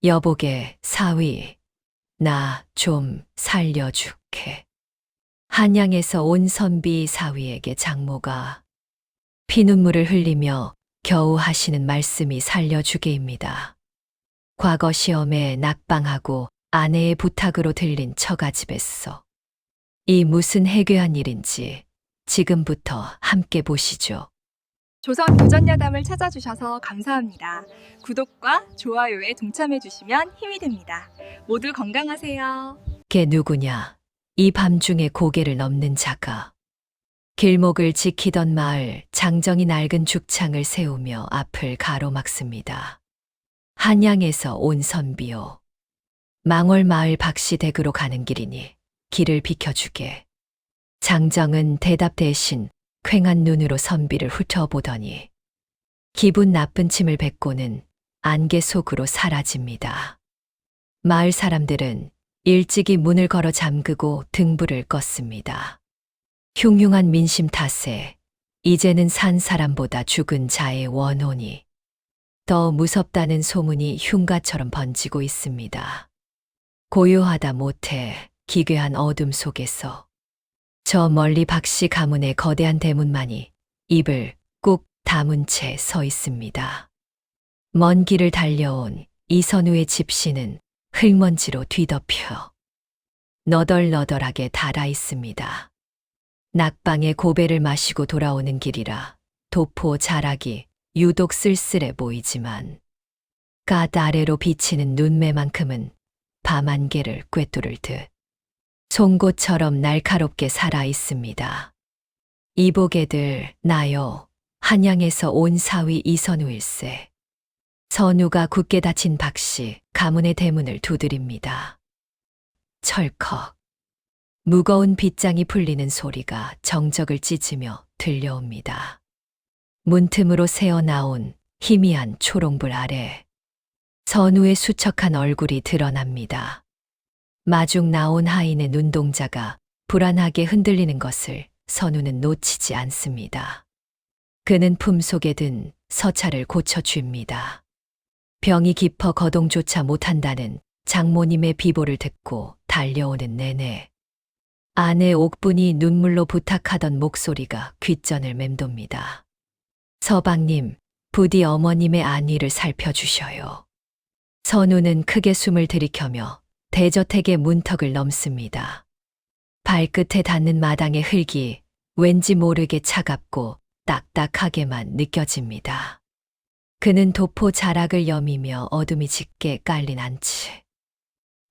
여보게 사위, 나 좀 살려줄게. 한양에서 온 선비 사위에게 장모가 피눈물을 흘리며 겨우 하시는 말씀이 살려주게입니다. 과거 시험에 낙방하고 아내의 부탁으로 들린 처가집에서 이 무슨 해괴한 일인지 지금부터 함께 보시죠. 조선 교전야담을 찾아주셔서 감사합니다. 구독과 좋아요에 동참해주시면 힘이 됩니다. 모두 건강하세요. 걔 누구냐? 이 밤중에 고개를 넘는 자가. 길목을 지키던 마을 장정이 낡은 죽창을 세우며 앞을 가로막습니다. 한양에서 온 선비요. 망월 마을 박씨댁으로 가는 길이니 길을 비켜주게. 장정은 대답 대신 퀭한 눈으로 선비를 훑어보더니 기분 나쁜 침을 뱉고는 안개 속으로 사라집니다. 마을 사람들은 일찍이 문을 걸어 잠그고 등불을 껐습니다. 흉흉한 민심 탓에 이제는 산 사람보다 죽은 자의 원혼이 더 무섭다는 소문이 흉가처럼 번지고 있습니다. 고요하다 못해 기괴한 어둠 속에서 저 멀리 박씨 가문의 거대한 대문만이 입을 꾹 다문 채 서 있습니다. 먼 길을 달려온 이선우의 집시는 흙먼지로 뒤덮여 너덜너덜하게 닳아 있습니다. 낙방에 고배를 마시고 돌아오는 길이라 도포 자락이 유독 쓸쓸해 보이지만 갓 아래로 비치는 눈매만큼은 밤안개를 꿰뚫을 듯 송곳처럼 날카롭게 살아 있습니다. 이보게들 나요. 한양에서 온 사위 이선우일세. 선우가 굳게 닫힌 박씨 가문의 대문을 두드립니다. 철컥. 무거운 빗장이 풀리는 소리가 정적을 찢으며 들려옵니다. 문틈으로 새어나온 희미한 초롱불 아래 선우의 수척한 얼굴이 드러납니다. 마중 나온 하인의 눈동자가 불안하게 흔들리는 것을 선우는 놓치지 않습니다. 그는 품속에 든 서찰을 고쳐줍니다. 병이 깊어 거동조차 못한다는 장모님의 비보를 듣고 달려오는 내내 아내 옥분이 눈물로 부탁하던 목소리가 귓전을 맴돕니다. 서방님, 부디 어머님의 안위를 살펴주셔요. 선우는 크게 숨을 들이켜며 대저택의 문턱을 넘습니다. 발끝에 닿는 마당의 흙이 왠지 모르게 차갑고 딱딱하게만 느껴집니다. 그는 도포 자락을 여미며 어둠이 짙게 깔린 안치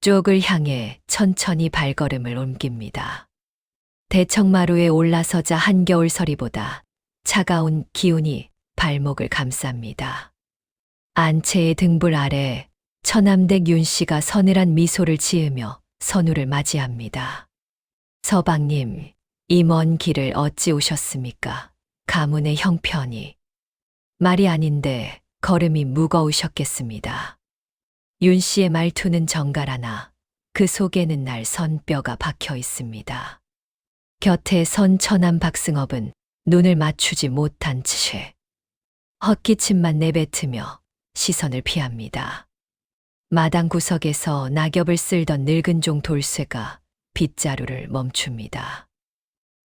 쪽을 향해 천천히 발걸음을 옮깁니다. 대청마루에 올라서자 한겨울 서리보다 차가운 기운이 발목을 감쌉니다. 안채의 등불 아래 처남댁 윤씨가 서늘한 미소를 지으며 선우를 맞이합니다. 서방님, 이 먼 길을 어찌 오셨습니까? 가문의 형편이. 말이 아닌데 걸음이 무거우셨겠습니다. 윤씨의 말투는 정갈하나 그 속에는 날 선뼈가 박혀 있습니다. 곁에 선 처남 박승업은 눈을 맞추지 못한 채 헛기침만 내뱉으며 시선을 피합니다. 마당 구석에서 낙엽을 쓸던 늙은 종 돌쇠가 빗자루를 멈춥니다.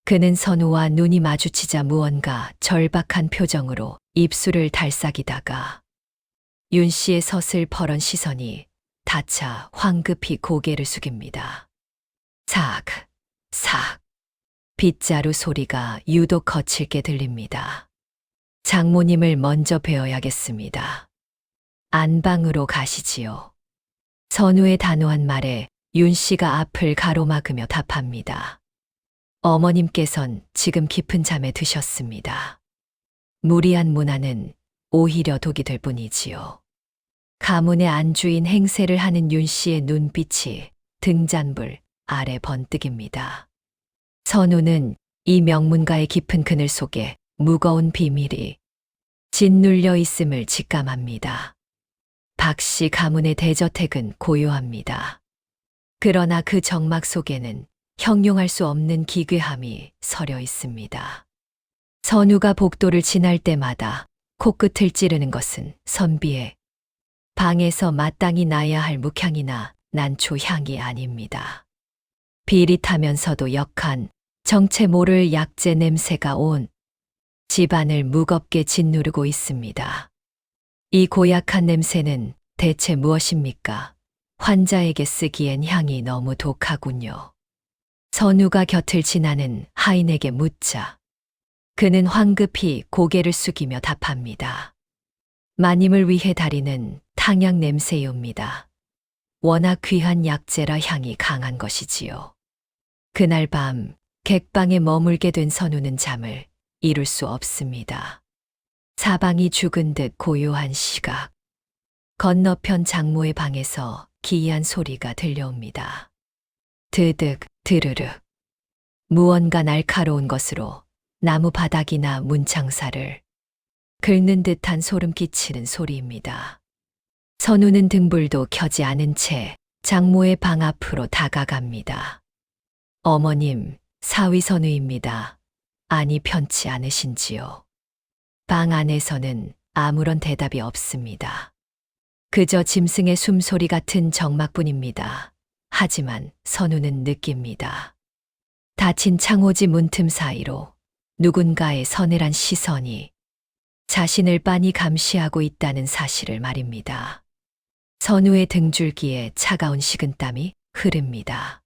그는 선우와 눈이 마주치자 무언가 절박한 표정으로 입술을 달싹이다가 윤씨의 서슬퍼런 시선이 닿자 황급히 고개를 숙입니다. 삭, 삭. 빗자루 소리가 유독 거칠게 들립니다. 장모님을 먼저 뵈어야겠습니다. 안방으로 가시지요. 선우의 단호한 말에 윤씨가 앞을 가로막으며 답합니다. 어머님께선 지금 깊은 잠에 드셨습니다. 무리한 문화는 오히려 독이 될 뿐이지요. 가문의 안주인 행세를 하는 윤씨의 눈빛이 등잔불 아래 번뜩입니다. 선우는 이 명문가의 깊은 그늘 속에 무거운 비밀이 짓눌려 있음을 직감합니다. 박씨 가문의 대저택은 고요합니다. 그러나 그 정막 속에는 형용할 수 없는 기괴함이 서려 있습니다. 선우가 복도를 지날 때마다 코끝을 찌르는 것은 선비의 방에서 마땅히 나야 할 묵향이나 난초 향이 아닙니다. 비릿하면서도 역한 정체 모를 약재 냄새가 온 집안을 무겁게 짓누르고 있습니다. 이 고약한 냄새는 대체 무엇입니까? 환자에게 쓰기엔 향이 너무 독하군요. 선우가 곁을 지나는 하인에게 묻자 그는 황급히 고개를 숙이며 답합니다. 마님을 위해 다리는 탕약 냄새이옵니다. 워낙 귀한 약재라 향이 강한 것이지요. 그날 밤 객방에 머물게 된 선우는 잠을 이룰 수 없습니다. 사방이 죽은 듯 고요한 시각. 건너편 장모의 방에서 기이한 소리가 들려옵니다. 드득 드르륵. 무언가 날카로운 것으로 나무 바닥이나 문창사를 긁는 듯한 소름 끼치는 소리입니다. 선우는 등불도 켜지 않은 채 장모의 방 앞으로 다가갑니다. 어머님, 사위 선우입니다. 안이 편치 않으신지요? 방 안에서는 아무런 대답이 없습니다. 그저 짐승의 숨소리 같은 정막뿐입니다. 하지만 선우는 느낍니다. 닫힌 창호지 문틈 사이로 누군가의 서늘한 시선이 자신을 빤히 감시하고 있다는 사실을 말입니다. 선우의 등줄기에 차가운 식은땀이 흐릅니다.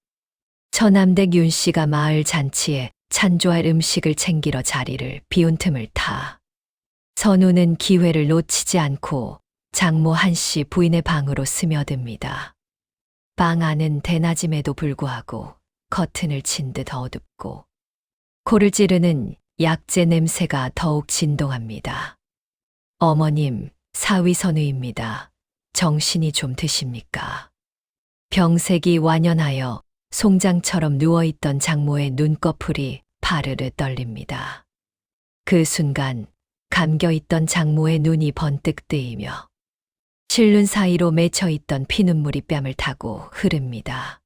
처남댁 윤 씨가 마을 잔치에 찬조할 음식을 챙기러 자리를 비운 틈을 타 선우는 기회를 놓치지 않고 장모 한씨 부인의 방으로 스며듭니다. 방 안은 대낮임에도 불구하고 커튼을 친 듯 어둡고 코를 찌르는 약재 냄새가 더욱 진동합니다. 어머님, 사위 선우입니다. 정신이 좀 드십니까? 병색이 완연하여 송장처럼 누워있던 장모의 눈꺼풀이 파르르 떨립니다. 그 순간 감겨있던 장모의 눈이 번뜩 뜨이며 실눈 사이로 맺혀있던 피눈물이 뺨을 타고 흐릅니다.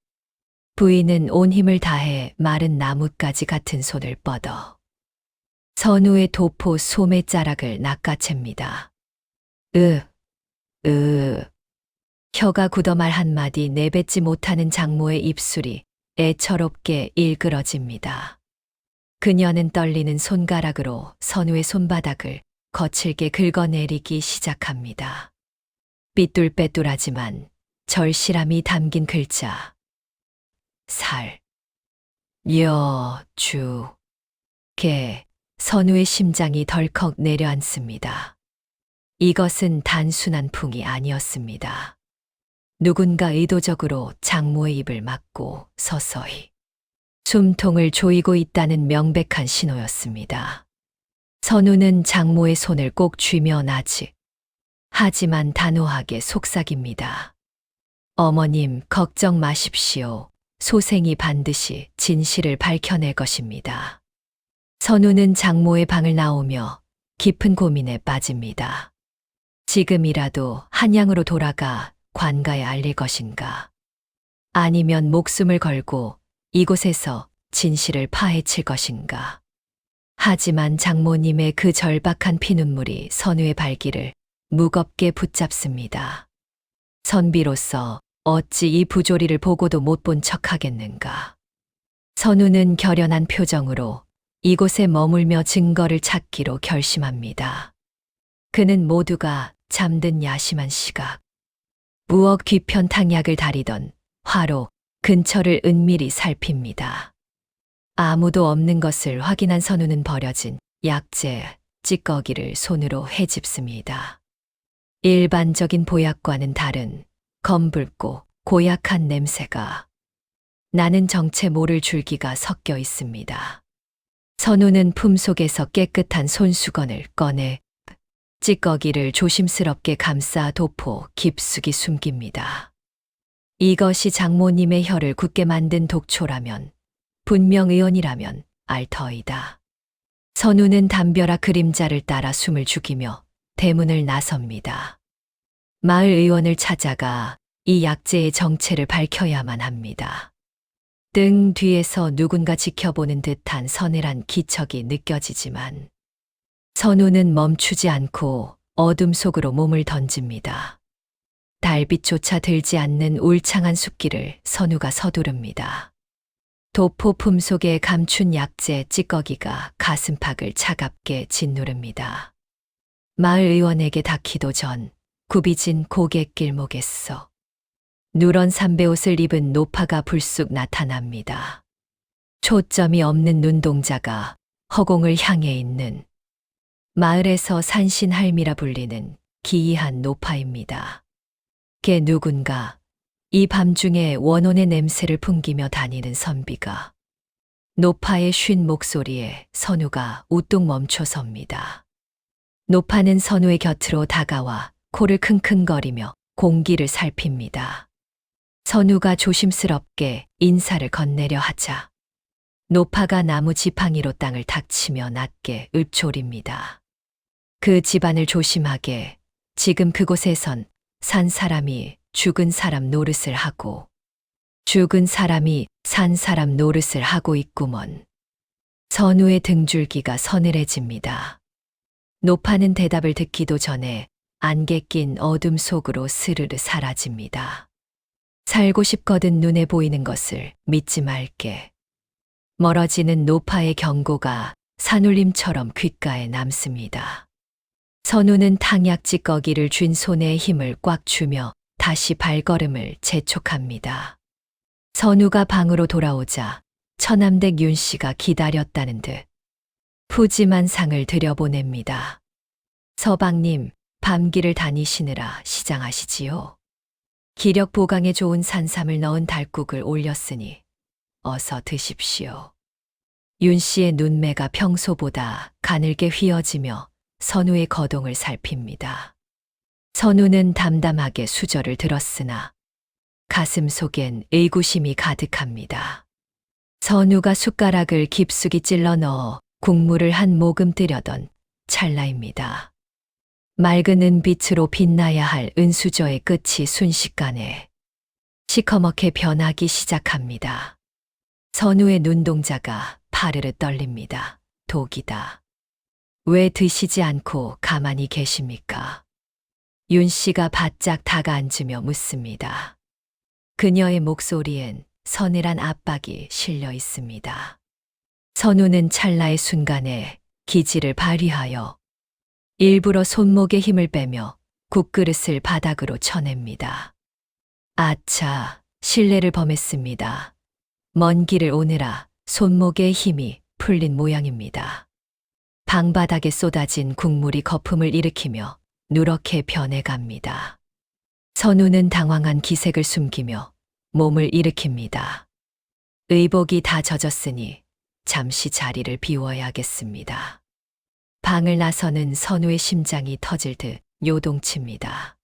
부인은 온 힘을 다해 마른 나뭇가지 같은 손을 뻗어 선우의 도포 소매자락을 낚아챕니다. 혀가 굳어 말 한마디 내뱉지 못하는 장모의 입술이 애처롭게 일그러집니다. 그녀는 떨리는 손가락으로 선우의 손바닥을 거칠게 긁어내리기 시작합니다. 삐뚤빼뚤하지만 절실함이 담긴 글자. 살, 여, 주, 개. 선우의 심장이 덜컥 내려앉습니다. 이것은 단순한 풍이 아니었습니다. 누군가 의도적으로 장모의 입을 막고 서서히 숨통을 조이고 있다는 명백한 신호였습니다. 선우는 장모의 손을 꼭 쥐며 나지. 하지만 단호하게 속삭입니다. 어머님, 걱정 마십시오. 소생이 반드시 진실을 밝혀낼 것입니다. 선우는 장모의 방을 나오며 깊은 고민에 빠집니다. 지금이라도 한양으로 돌아가 관가에 알릴 것인가? 아니면 목숨을 걸고 이곳에서 진실을 파헤칠 것인가? 하지만 장모님의 그 절박한 피눈물이 선우의 발길을 무겁게 붙잡습니다. 선비로서 어찌 이 부조리를 보고도 못 본 척하겠는가? 선우는 결연한 표정으로 이곳에 머물며 증거를 찾기로 결심합니다. 그는 모두가 잠든 야심한 시각, 무억 뒤편 탕약을 다리던 화로 근처를 은밀히 살핍니다. 아무도 없는 것을 확인한 선우는 버려진 약재, 찌꺼기를 손으로 헤집습니다. 일반적인 보약과는 다른 검붉고 고약한 냄새가 나는 정체 모를 줄기가 섞여 있습니다. 선우는 품속에서 깨끗한 손수건을 꺼내 찌꺼기를 조심스럽게 감싸 도포 깊숙이 숨깁니다. 이것이 장모님의 혀를 굳게 만든 독초라면, 분명 의원이라면 알 터이다. 선우는 담벼락 그림자를 따라 숨을 죽이며 대문을 나섭니다. 마을 의원을 찾아가 이 약재의 정체를 밝혀야만 합니다. 등 뒤에서 누군가 지켜보는 듯한 서늘한 기척이 느껴지지만 선우는 멈추지 않고 어둠 속으로 몸을 던집니다. 달빛조차 들지 않는 울창한 숲길을 선우가 서두릅니다. 도포 품속에 감춘 약재 찌꺼기가 가슴팍을 차갑게 짓누릅니다. 마을 의원에게 닿기도 전 굽이진 고갯길목에서 누런 삼배옷을 입은 노파가 불쑥 나타납니다. 초점이 없는 눈동자가 허공을 향해 있는 마을에서 산신할미라 불리는 기이한 노파입니다. 걔 누군가 이 밤중에 원혼의 냄새를 풍기며 다니는 선비가 노파의 쉰 목소리에 선우가 우뚝 멈춰섭니다. 노파는 선우의 곁으로 다가와 코를 킁킁거리며 공기를 살핍니다. 선우가 조심스럽게 인사를 건네려 하자 노파가 나무 지팡이로 땅을 탁 치며 낮게 읊조립니다. 그 집안을 조심하게 지금 그곳에선 산 사람이 죽은 사람 노릇을 하고 죽은 사람이 산 사람 노릇을 하고 있구먼. 선우의 등줄기가 서늘해집니다. 노파는 대답을 듣기도 전에 안개 낀 어둠 속으로 스르르 사라집니다. 살고 싶거든 눈에 보이는 것을 믿지 말게. 멀어지는 노파의 경고가 산울림처럼 귓가에 남습니다. 선우는 탕약 찌꺼기를 쥔 손에 힘을 꽉 주며 다시 발걸음을 재촉합니다. 선우가 방으로 돌아오자 처남댁 윤 씨가 기다렸다는 듯 푸짐한 상을 들여보냅니다. 서방님, 밤길을 다니시느라 시장하시지요. 기력 보강에 좋은 산삼을 넣은 달국을 올렸으니 어서 드십시오. 윤 씨의 눈매가 평소보다 가늘게 휘어지며 선우의 거동을 살핍니다. 선우는 담담하게 수저를 들었으나 가슴 속엔 의구심이 가득합니다. 선우가 숟가락을 깊숙이 찔러 넣어 국물을 한 모금 뜨려던 찰나입니다. 맑은 은빛으로 빛나야 할 은수저의 끝이 순식간에 시커멓게 변하기 시작합니다. 선우의 눈동자가 파르르 떨립니다. 독이다. 왜 드시지 않고 가만히 계십니까? 윤 씨가 바짝 다가앉으며 묻습니다. 그녀의 목소리엔 서늘한 압박이 실려 있습니다. 선우는 찰나의 순간에 기지를 발휘하여 일부러 손목에 힘을 빼며 국그릇을 바닥으로 쳐냅니다. 아차, 실례를 범했습니다. 먼 길을 오느라 손목에 힘이 풀린 모양입니다. 방바닥에 쏟아진 국물이 거품을 일으키며 누렇게 변해갑니다. 선우는 당황한 기색을 숨기며 몸을 일으킵니다. 의복이 다 젖었으니 잠시 자리를 비워야겠습니다. 방을 나서는 선우의 심장이 터질 듯 요동칩니다.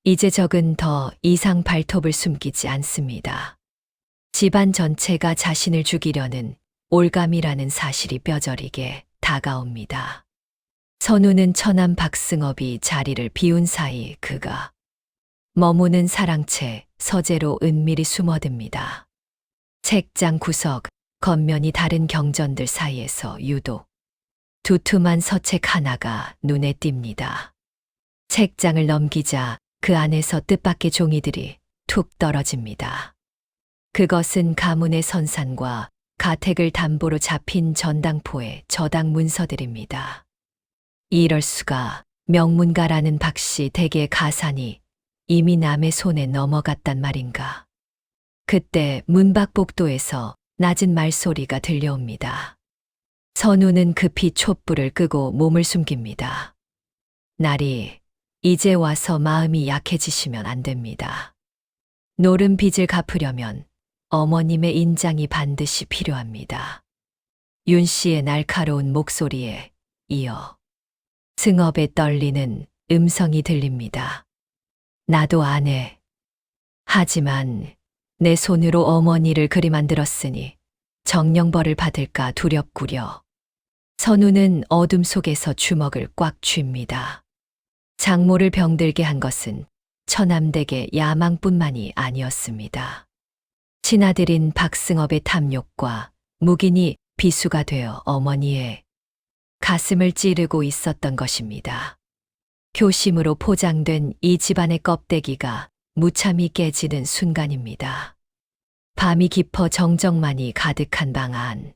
이제 적은 더 이상 발톱을 숨기지 않습니다. 집안 전체가 자신을 죽이려는 올감이라는 사실이 뼈저리게 다가옵니다. 선우는 처남 박승업이 자리를 비운 사이 그가 머무는 사랑채 서재로 은밀히 숨어듭니다. 책장 구석, 겉면이 다른 경전들 사이에서 유독 두툼한 서책 하나가 눈에 띕니다. 책장을 넘기자 그 안에서 뜻밖의 종이들이 툭 떨어집니다. 그것은 가문의 선산과 가택을 담보로 잡힌 전당포의 저당 문서들입니다. 이럴 수가, 명문가라는 박씨 댁의 가산이 이미 남의 손에 넘어갔단 말인가. 그때 문밖 복도에서 낮은 말소리가 들려옵니다. 선우는 급히 촛불을 끄고 몸을 숨깁니다. 날이 이제 와서 마음이 약해지시면 안 됩니다. 노른 빚을 갚으려면 어머님의 인장이 반드시 필요합니다. 윤 씨의 날카로운 목소리에 이어 승업에 떨리는 음성이 들립니다. 나도 안 해. 하지만 내 손으로 어머니를 그리 만들었으니 정령벌을 받을까 두렵구려. 선우는 어둠 속에서 주먹을 꽉 쥡니다. 장모를 병들게 한 것은 처남댁의 야망뿐만이 아니었습니다. 친아들인 박승업의 탐욕과 묵인이 비수가 되어 어머니의 가슴을 찌르고 있었던 것입니다. 교심으로 포장된 이 집안의 껍데기가 무참히 깨지는 순간입니다. 밤이 깊어 정적만이 가득한 방 안.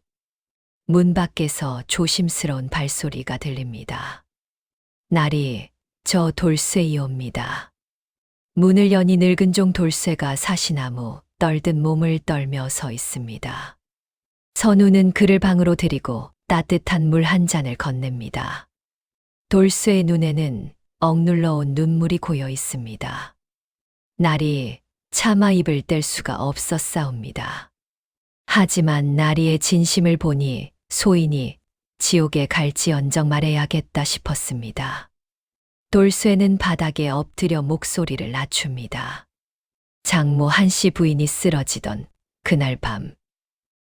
문 밖에서 조심스러운 발소리가 들립니다. 날이 저 돌쇠이옵니다. 문을 여니 늙은 종 돌쇠가 사시나무 떨듯 몸을 떨며 서 있습니다. 선우는 그를 방으로 들이고 따뜻한 물 한 잔을 건넵니다. 돌쇠의 눈에는 억눌러 온 눈물이 고여 있습니다. 날이 차마 입을 뗄 수가 없었사옵니다. 하지만 나리의 진심을 보니 소인이 지옥에 갈지언정 말해야겠다 싶었습니다. 돌쇠는 바닥에 엎드려 목소리를 낮춥니다. 장모 한씨 부인이 쓰러지던 그날 밤,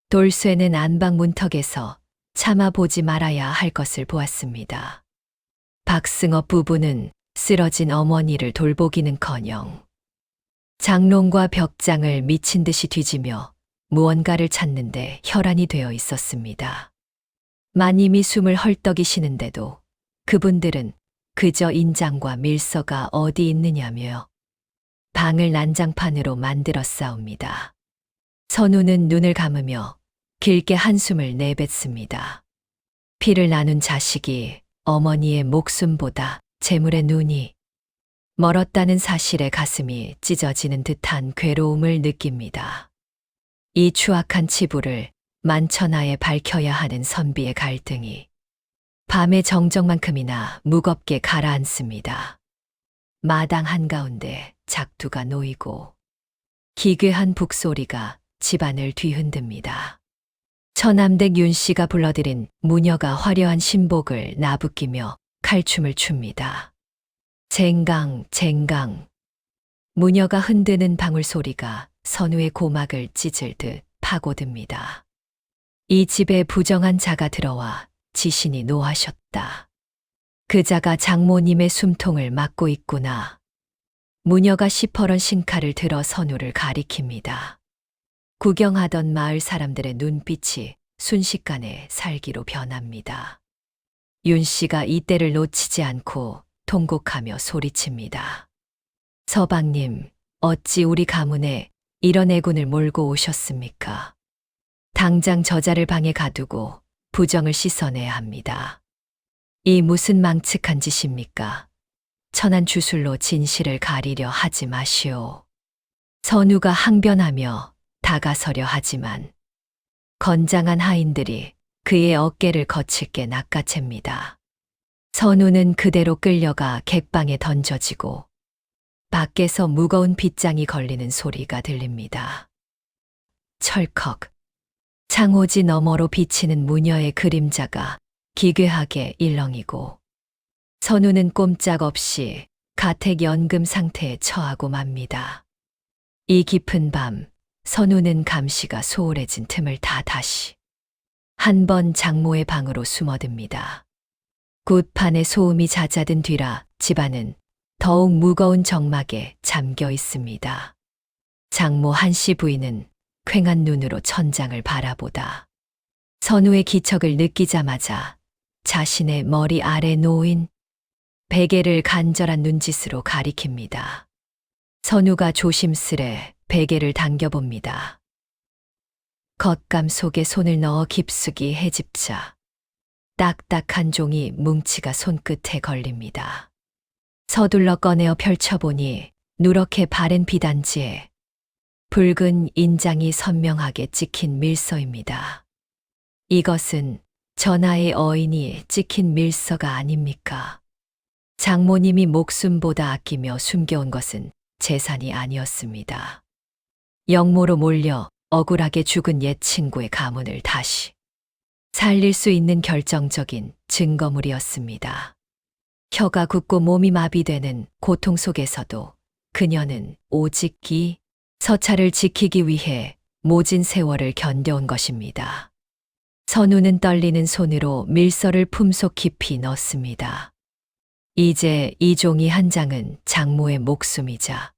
돌쇠는 안방 문턱에서 차마 보지 말아야 할 것을 보았습니다. 박승업 부부는 쓰러진 어머니를 돌보기는커녕 장롱과 벽장을 미친 듯이 뒤지며 무언가를 찾는데 혈안이 되어 있었습니다. 마님이 숨을 헐떡이 쉬는데도 그분들은 그저 인장과 밀서가 어디 있느냐며 방을 난장판으로 만들었사옵니다. 선우는 눈을 감으며 길게 한숨을 내뱉습니다. 피를 나눈 자식이 어머니의 목숨보다 재물의 눈이 멀었다는 사실에 가슴이 찢어지는 듯한 괴로움을 느낍니다. 이 추악한 치부를 만천하에 밝혀야 하는 선비의 갈등이 밤의 정적만큼이나 무겁게 가라앉습니다. 마당 한가운데 작두가 놓이고 기괴한 북소리가 집안을 뒤흔듭니다. 처남댁 윤씨가 불러들인 무녀가 화려한 신복을 나부끼며 칼춤을 춥니다. 쟁강 쟁강. 무녀가 흔드는 방울 소리가 선우의 고막을 찢을 듯 파고듭니다. 이 집에 부정한 자가 들어와 지신이 노하셨다. 그 자가 장모님의 숨통을 막고 있구나. 무녀가 시퍼런 신칼을 들어 선우를 가리킵니다. 구경하던 마을 사람들의 눈빛이 순식간에 살기로 변합니다. 윤 씨가 이때를 놓치지 않고 통곡하며 소리칩니다. 서방님, 어찌 우리 가문에 이런 애군을 몰고 오셨습니까? 당장 저자를 방에 가두고 부정을 씻어내야 합니다. 이 무슨 망측한 짓입니까? 천한 주술로 진실을 가리려 하지 마시오. 선우가 항변하며 다가서려 하지만 건장한 하인들이 그의 어깨를 거칠게 낚아챕니다. 선우는 그대로 끌려가 객방에 던져지고 밖에서 무거운 빗장이 걸리는 소리가 들립니다. 철컥. 창호지 너머로 비치는 무녀의 그림자가 기괴하게 일렁이고 선우는 꼼짝없이 가택연금 상태에 처하고 맙니다. 이 깊은 밤 선우는 감시가 소홀해진 틈을 다 다시 한 번 장모의 방으로 숨어듭니다. 굿판의 소음이 잦아든 뒤라 집안은 더욱 무거운 정막에 잠겨 있습니다. 장모 한씨 부인은 퀭한 눈으로 천장을 바라보다 선우의 기척을 느끼자마자 자신의 머리 아래 놓인 베개를 간절한 눈짓으로 가리킵니다. 선우가 조심스레 베개를 당겨봅니다. 겉감 속에 손을 넣어 깊숙이 헤집자 딱딱한 종이 뭉치가 손끝에 걸립니다. 서둘러 꺼내어 펼쳐보니 누렇게 바른 비단지에 붉은 인장이 선명하게 찍힌 밀서입니다. 이것은 전하의 어인이 찍힌 밀서가 아닙니까? 장모님이 목숨보다 아끼며 숨겨온 것은 재산이 아니었습니다. 영모로 몰려 억울하게 죽은 옛 친구의 가문을 다시 살릴 수 있는 결정적인 증거물이었습니다. 혀가 굳고 몸이 마비되는 고통 속에서도 그녀는 오직 이 서찰을 지키기 위해 모진 세월을 견뎌온 것입니다. 선우는 떨리는 손으로 밀서를 품속 깊이 넣습니다. 이제 이 종이 한 장은 장모의 목숨이자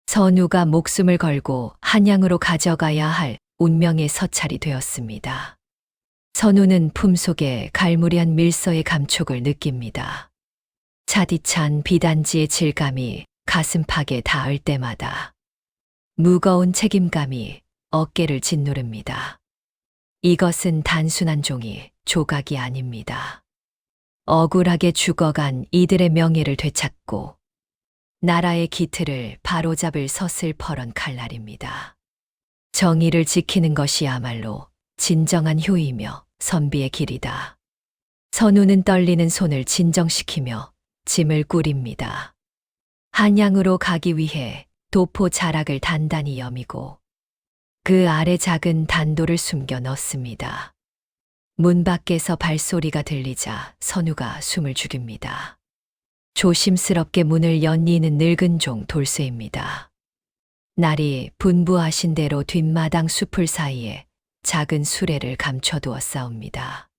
선우가 목숨을 걸고 한양으로 가져가야 할 운명의 서찰이 되었습니다. 선우는 품속에 갈무리한 밀서의 감촉을 느낍니다. 차디찬 비단지의 질감이 가슴팍에 닿을 때마다 무거운 책임감이 어깨를 짓누릅니다. 이것은 단순한 종이 조각이 아닙니다. 억울하게 죽어간 이들의 명예를 되찾고 나라의 기틀을 바로잡을 서슬퍼런 칼날입니다. 정의를 지키는 것이야말로 진정한 효이며 선비의 길이다. 선우는 떨리는 손을 진정시키며 짐을 꾸립니다. 한양으로 가기 위해 도포 자락을 단단히 여미고 그 아래 작은 단도를 숨겨 넣습니다. 문 밖에서 발소리가 들리자 선우가 숨을 죽입니다. 조심스럽게 문을 연이는 늙은 종 돌쇠입니다. 날이 분부하신 대로 뒷마당 숲을 사이에 작은 수레를 감춰두었사옵니다.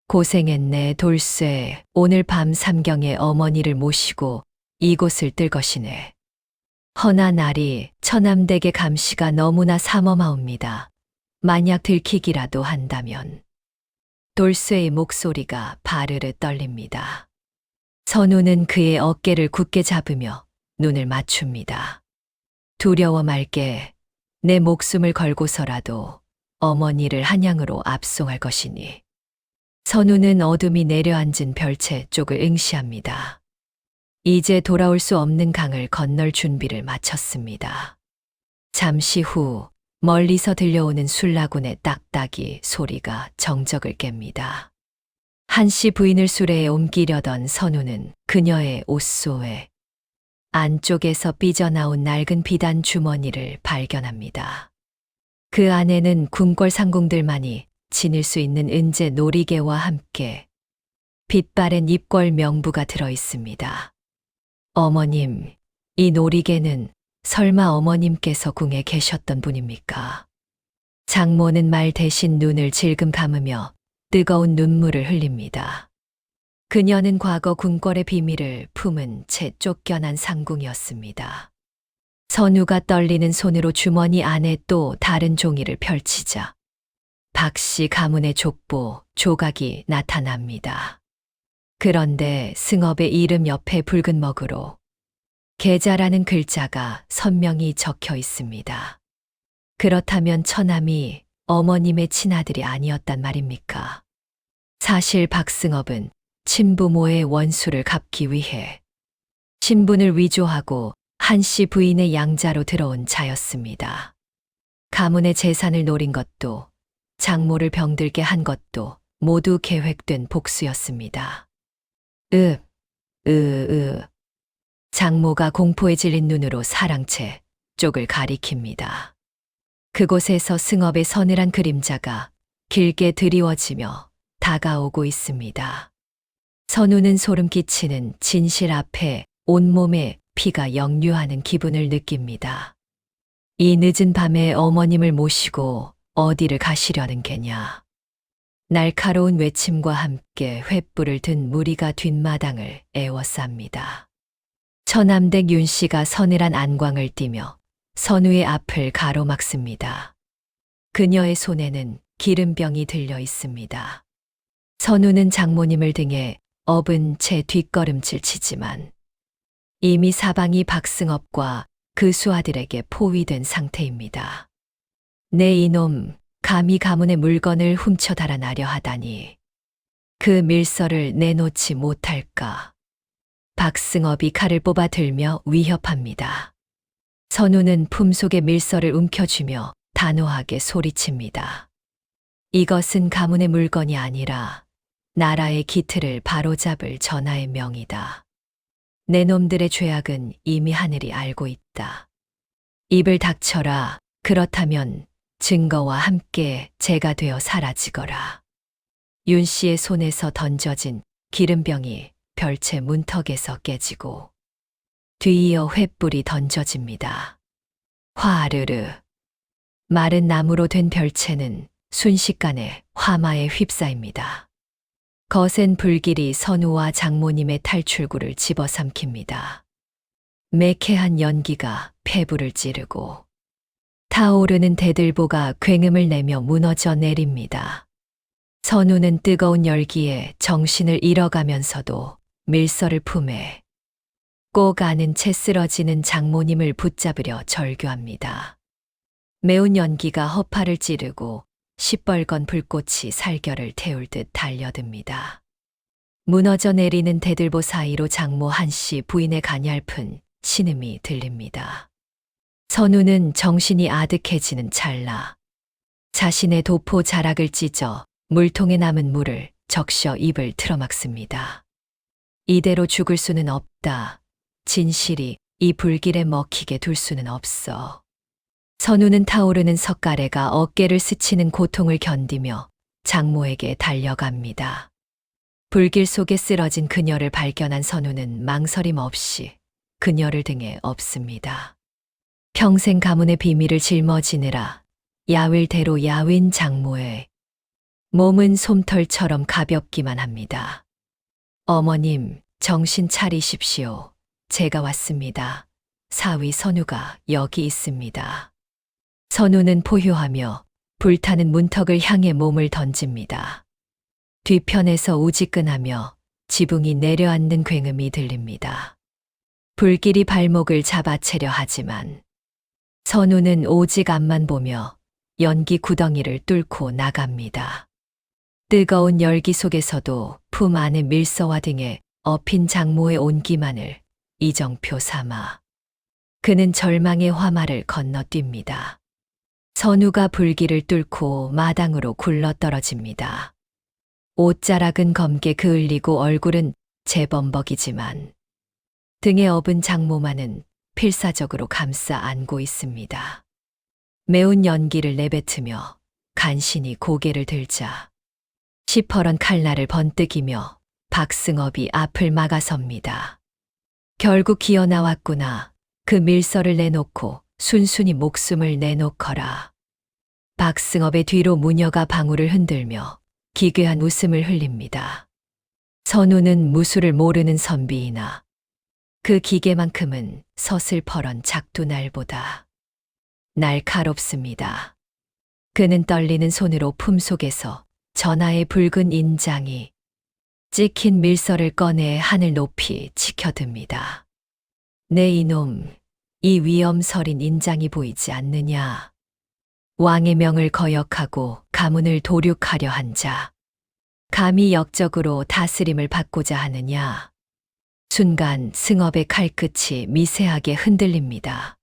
고생했네 돌쇠. 오늘 밤 삼경에 어머니를 모시고 이곳을 뜰 것이네. 허나 날이 처남댁의 감시가 너무나 삼엄하옵니다. 만약 들키기라도 한다면. 돌쇠의 목소리가 바르르 떨립니다. 선우는 그의 어깨를 굳게 잡으며 눈을 맞춥니다. 두려워 말게. 내 목숨을 걸고서라도 어머니를 한양으로 압송할 것이니. 선우는 어둠이 내려앉은 별채 쪽을 응시합니다. 이제 돌아올 수 없는 강을 건널 준비를 마쳤습니다. 잠시 후 멀리서 들려오는 술라군의 딱딱이 소리가 정적을 깹니다. 한씨 부인을 수레에 옮기려던 선우는 그녀의 옷소에 안쪽에서 삐져나온 낡은 비단 주머니를 발견합니다. 그 안에는 궁궐 상궁들만이 지닐 수 있는 은재 놀이개와 함께 빛바랜 입궐 명부가 들어 있습니다. 어머님, 이 놀이개는 설마 어머님께서 궁에 계셨던 분입니까? 장모는 말 대신 눈을 질금 감으며 뜨거운 눈물을 흘립니다. 그녀는 과거 궁궐의 비밀을 품은 채 쫓겨난 상궁이었습니다. 선우가 떨리는 손으로 주머니 안에 또 다른 종이를 펼치자 박씨 가문의 족보 조각이 나타납니다. 그런데 승업의 이름 옆에 붉은 먹으로 계자라는 글자가 선명히 적혀 있습니다. 그렇다면 처남이 어머님의 친아들이 아니었단 말입니까? 사실 박승업은 친부모의 원수를 갚기 위해 신분을 위조하고 한씨 부인의 양자로 들어온 자였습니다. 가문의 재산을 노린 것도 장모를 병들게 한 것도 모두 계획된 복수였습니다. 장모가 공포에 질린 눈으로 사랑채 쪽을 가리킵니다. 그곳에서 승업의 서늘한 그림자가 길게 드리워지며 다가오고 있습니다. 선우는 소름 끼치는 진실 앞에 온몸에 피가 역류하는 기분을 느낍니다. 이 늦은 밤에 어머님을 모시고 어디를 가시려는 게냐. 날카로운 외침과 함께 횃불을 든 무리가 뒷마당을 에워쌉니다. 처남댁 윤씨가 서늘한 안광을 띠며 선우의 앞을 가로막습니다. 그녀의 손에는 기름병이 들려 있습니다. 선우는 장모님을 등에 업은 채 뒷걸음질 치지만 이미 사방이 박승업과 그 수하들에게 포위된 상태입니다. 내 이놈, 감히 가문의 물건을 훔쳐 달아나려 하다니. 그 밀서를 내놓지 못할까. 박승업이 칼을 뽑아 들며 위협합니다. 선우는 품속의 밀서를 움켜쥐며 단호하게 소리칩니다. 이것은 가문의 물건이 아니라 나라의 기틀을 바로잡을 전하의 명이다. 내 놈들의 죄악은 이미 하늘이 알고 있다. 입을 닥쳐라. 그렇다면 증거와 함께 죄가 되어 사라지거라. 윤 씨의 손에서 던져진 기름병이 별채 문턱에서 깨지고 뒤이어 횃불이 던져집니다. 화르르. 마른 나무로 된 별채는 순식간에 화마에 휩싸입니다. 거센 불길이 선우와 장모님의 탈출구를 집어삼킵니다. 매캐한 연기가 폐부를 찌르고 타오르는 대들보가 굉음을 내며 무너져 내립니다. 선우는 뜨거운 열기에 정신을 잃어가면서도 밀서를 품에 꼭 안은 채 쓰러지는 장모님을 붙잡으려 절규합니다. 매운 연기가 허파를 찌르고 시뻘건 불꽃이 살결을 태울 듯 달려듭니다. 무너져 내리는 대들보 사이로 장모 한씨 부인의 가냘픈 신음이 들립니다. 선우는 정신이 아득해지는 찰나 자신의 도포 자락을 찢어 물통에 남은 물을 적셔 입을 틀어막습니다. 이대로 죽을 수는 없다. 진실이 이 불길에 먹히게 둘 수는 없어. 선우는 타오르는 석가래가 어깨를 스치는 고통을 견디며 장모에게 달려갑니다. 불길 속에 쓰러진 그녀를 발견한 선우는 망설임 없이 그녀를 등에 업습니다. 평생 가문의 비밀을 짊어지느라 야윌대로 야윈 장모의 몸은 솜털처럼 가볍기만 합니다. 어머님, 정신 차리십시오. 제가 왔습니다. 사위 선우가 여기 있습니다. 선우는 포효하며 불타는 문턱을 향해 몸을 던집니다. 뒤편에서 우지끈하며 지붕이 내려앉는 굉음이 들립니다. 불길이 발목을 잡아채려 하지만 선우는 오직 앞만 보며 연기 구덩이를 뚫고 나갑니다. 뜨거운 열기 속에서도 품 안의 밀서와 등에 엎인 장모의 온기만을 이정표 삼아 그는 절망의 화마를 건너뜁니다. 선우가 불길을 뚫고 마당으로 굴러떨어집니다. 옷자락은 검게 그을리고 얼굴은 재범벅이지만 등에 업은 장모만은 필사적으로 감싸 안고 있습니다. 매운 연기를 내뱉으며 간신히 고개를 들자 시퍼런 칼날을 번뜩이며 박승업이 앞을 막아섭니다. 결국 기어 나왔구나. 그 밀서를 내놓고 순순히 목숨을 내놓거라. 박승업의 뒤로 무녀가 방울을 흔들며 기괴한 웃음을 흘립니다. 선우는 무술을 모르는 선비이나 그 기계만큼은 서슬퍼런 작두날보다 날카롭습니다. 그는 떨리는 손으로 품속에서 전하의 붉은 인장이 찍힌 밀서를 꺼내 하늘 높이 치켜듭니다. 내 이놈, 이 위엄서린 인장이 보이지 않느냐. 왕의 명을 거역하고 가문을 도륙하려 한 자. 감히 역적으로 다스림을 받고자 하느냐. 순간 승업의 칼끝이 미세하게 흔들립니다.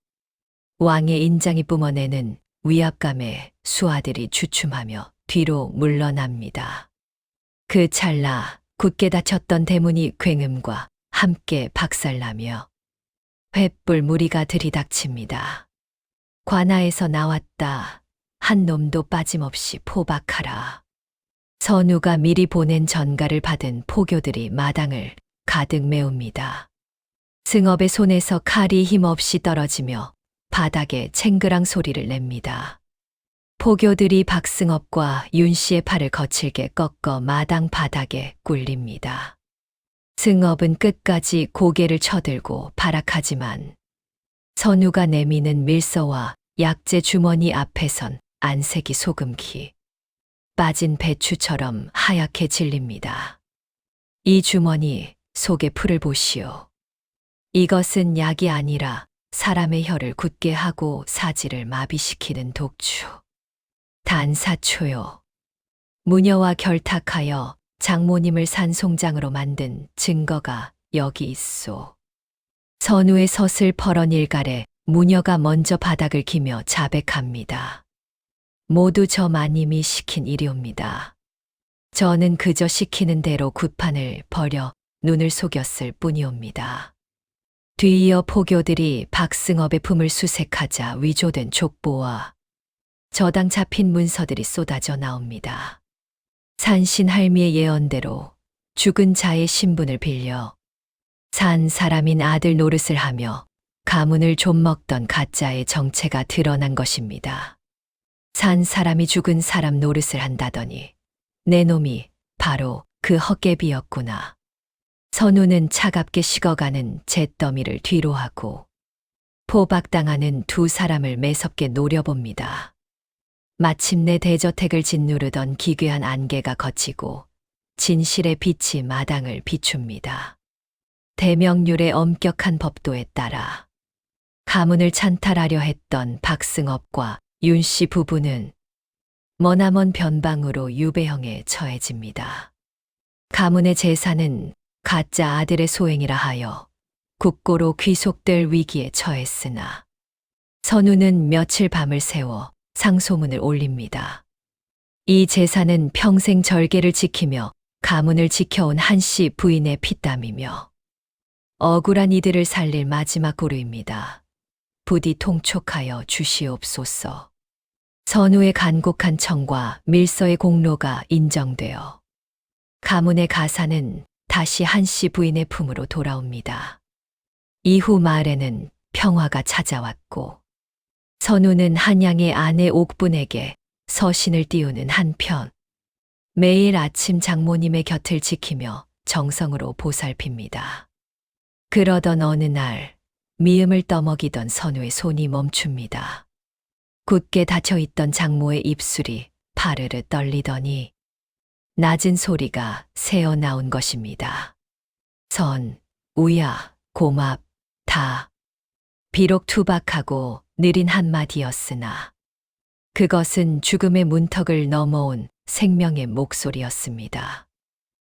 왕의 인장이 뿜어내는 위압감에 수하들이 주춤하며 뒤로 물러납니다. 그 찰나 굳게 닫혔던 대문이 굉음과 함께 박살나며 횃불 무리가 들이닥칩니다. 관아에서 나왔다. 한 놈도 빠짐없이 포박하라. 선우가 미리 보낸 전가를 받은 포교들이 마당을 가득 메웁니다. 승업의 손에서 칼이 힘없이 떨어지며 바닥에 챙그랑 소리를 냅니다. 포교들이 박승업과 윤씨의 팔을 거칠게 꺾어 마당 바닥에 굴립니다. 승업은 끝까지 고개를 쳐들고 발악하지만 선우가 내미는 밀서와 약재 주머니 앞에선 안색이 소금기 빠진 배추처럼 하얗게 질립니다. 이 주머니 속의 풀을 보시오. 이것은 약이 아니라 사람의 혀를 굳게 하고 사지를 마비시키는 독주. 단사초요. 무녀와 결탁하여 장모님을 산송장으로 만든 증거가 여기 있소. 선우의 서슬퍼런 일갈에 무녀가 먼저 바닥을 기며 자백합니다. 모두 저 마님이 시킨 일이옵니다. 저는 그저 시키는 대로 굿판을 버려 눈을 속였을 뿐이옵니다. 뒤이어 포교들이 박승업의 품을 수색하자 위조된 족보와 저당 잡힌 문서들이 쏟아져 나옵니다. 산신 할미의 예언대로 죽은 자의 신분을 빌려 산 사람인 아들 노릇을 하며 가문을 좀먹던 가짜의 정체가 드러난 것입니다. 산 사람이 죽은 사람 노릇을 한다더니 내 놈이 바로 그 헛개비였구나. 선우는 차갑게 식어가는 잿더미를 뒤로 하고 포박당하는 두 사람을 매섭게 노려봅니다. 마침내 대저택을 짓누르던 기괴한 안개가 걷히고 진실의 빛이 마당을 비춥니다. 대명률의 엄격한 법도에 따라 가문을 찬탈하려 했던 박승업과 윤씨 부부는 머나먼 변방으로 유배형에 처해집니다. 가문의 재산은 가짜 아들의 소행이라 하여 국고로 귀속될 위기에 처했으나 선우는 며칠 밤을 새워 상소문을 올립니다. 이 재산은 평생 절개를 지키며 가문을 지켜온 한씨 부인의 피땀이며 억울한 이들을 살릴 마지막 고루입니다. 부디 통촉하여 주시옵소서. 선우의 간곡한 청과 밀서의 공로가 인정되어 가문의 가사는 다시 한씨 부인의 품으로 돌아옵니다. 이후 마을에는 평화가 찾아왔고 선우는 한양의 아내 옥분에게 서신을 띄우는 한편 매일 아침 장모님의 곁을 지키며 정성으로 보살핍니다. 그러던 어느 날 미음을 떠먹이던 선우의 손이 멈춥니다. 굳게 닫혀있던 장모의 입술이 파르르 떨리더니 낮은 소리가 새어 나온 것입니다. 선, 우야, 고맙, 다. 비록 투박하고 느린 한마디였으나 그것은 죽음의 문턱을 넘어온 생명의 목소리였습니다.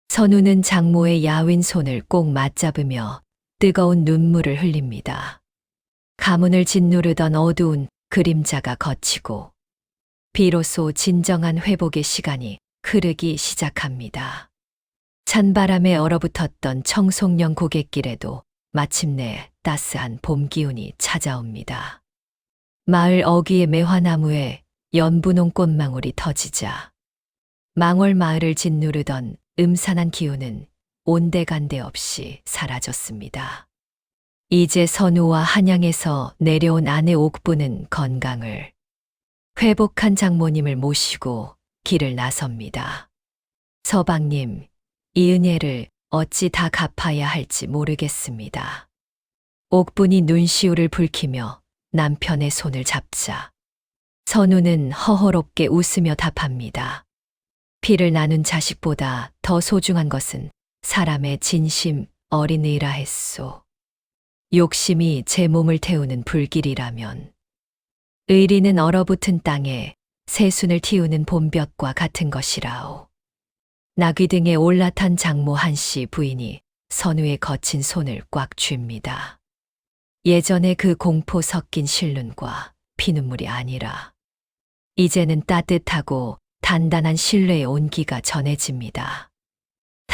선우는 장모의 야윈 손을 꼭 맞잡으며 뜨거운 눈물을 흘립니다. 가문을 짓누르던 어두운 그림자가 걷히고 비로소 진정한 회복의 시간이 흐르기 시작합니다. 찬바람에 얼어붙었던 청송령 고갯길에도 마침내 따스한 봄 기운이 찾아옵니다. 마을 어귀의 매화나무에 연분홍 꽃망울이 터지자 망월 마을을 짓누르던 음산한 기운은 온데간데 없이 사라졌습니다. 이제 선우와 한양에서 내려온 아내 옥부는 건강을 회복한 장모님을 모시고 길을 나섭니다. 서방님, 이 은혜를 어찌 다 갚아야 할지 모르겠습니다. 옥분이 눈시울을 붉히며 남편의 손을 잡자 선우는 허허롭게 웃으며 답합니다. 피를 나눈 자식보다 더 소중한 것은 사람의 진심 어린이라 했소. 욕심이 제 몸을 태우는 불길이라면 의리는 얼어붙은 땅에 새순을 틔우는 봄볕과 같은 것이라오. 나귀 등에 올라탄 장모 한씨 부인이 선우의 거친 손을 꽉 쥡니다. 예전에 그 공포 섞인 신륜과 피눈물이 아니라 이제는 따뜻하고 단단한 신뢰의 온기가 전해집니다.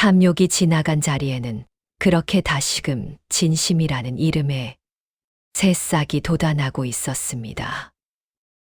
탐욕이 지나간 자리에는 그렇게 다시금 진심이라는 이름의 새싹이 돋아나고 있었습니다.